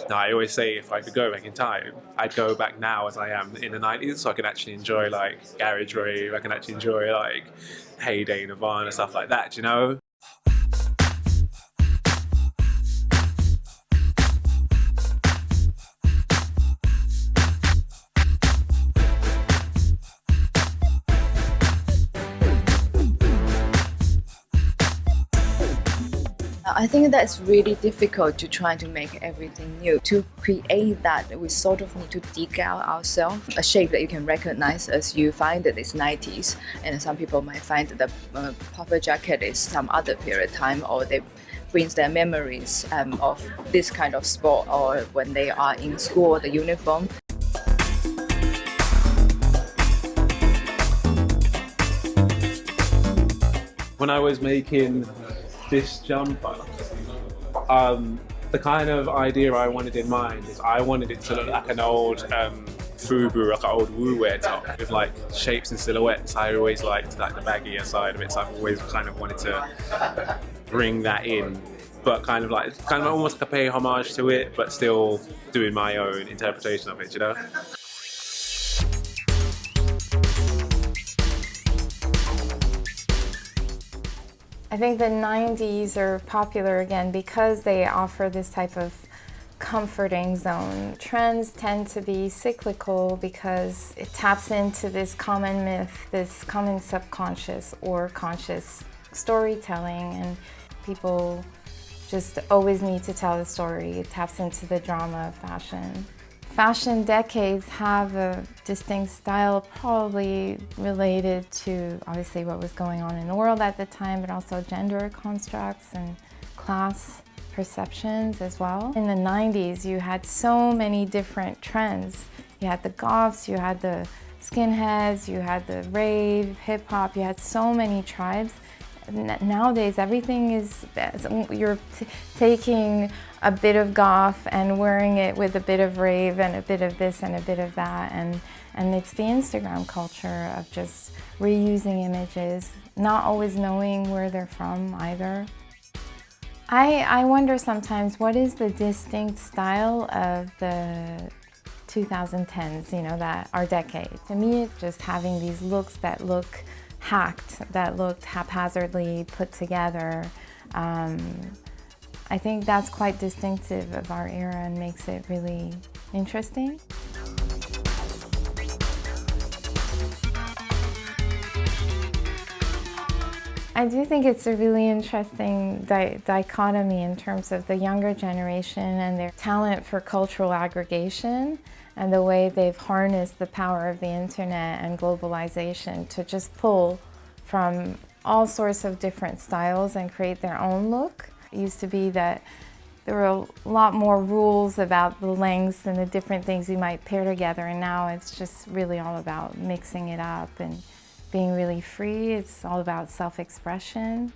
Now, I always say if I could go back in time, I'd go back now as I am in the 90s, so I can actually enjoy like garage rave, I can actually enjoy like heyday Nirvana, stuff like that, you know? I think that's really difficult to try to make everything new. To create that, we sort of need to dig out ourselves a shape that you can recognize as you find that it's 90s. And some people might find that the puffer jacket is some other period of time, or they brings their memories of this kind of sport, or when they are in school, the uniform. When I was making this jumper, the kind of idea I wanted in mind is I wanted it to look like an old FUBU, like an old woo-wear top with like shapes and silhouettes. I always liked like the baggier side of it, so I've always kind of wanted to bring that in, but kind of almost like a pay homage to it, but still doing my own interpretation of it, you know? I think the 90s are popular again because they offer this type of comforting zone. Trends tend to be cyclical because it taps into this common myth, this common subconscious or conscious storytelling, and people just always need to tell the story. It taps into the drama of fashion. Fashion decades have a distinct style, probably related to obviously what was going on in the world at the time, but also gender constructs and class perceptions as well. In the 90s, you had so many different trends. You had the goths, you had the skinheads, you had the rave, hip hop, you had so many tribes. Nowadays, everything is, you're taking a bit of goth and wearing it with a bit of rave and a bit of this and a bit of that, and it's the Instagram culture of just reusing images, not always knowing where they're from either. I wonder sometimes, what is the distinct style of the 2010s, you know, that our decade? To me, it's just having these looks that look hacked, that looked haphazardly put together. I think that's quite distinctive of our era and makes it really interesting. I do think it's a really interesting dichotomy in terms of the younger generation and their talent for cultural aggregation and the way they've harnessed the power of the internet and globalization to just pull from all sorts of different styles and create their own look. It used to be that there were a lot more rules about the lengths and the different things you might pair together, and now it's just really all about mixing it up and being really free. It's all about self-expression.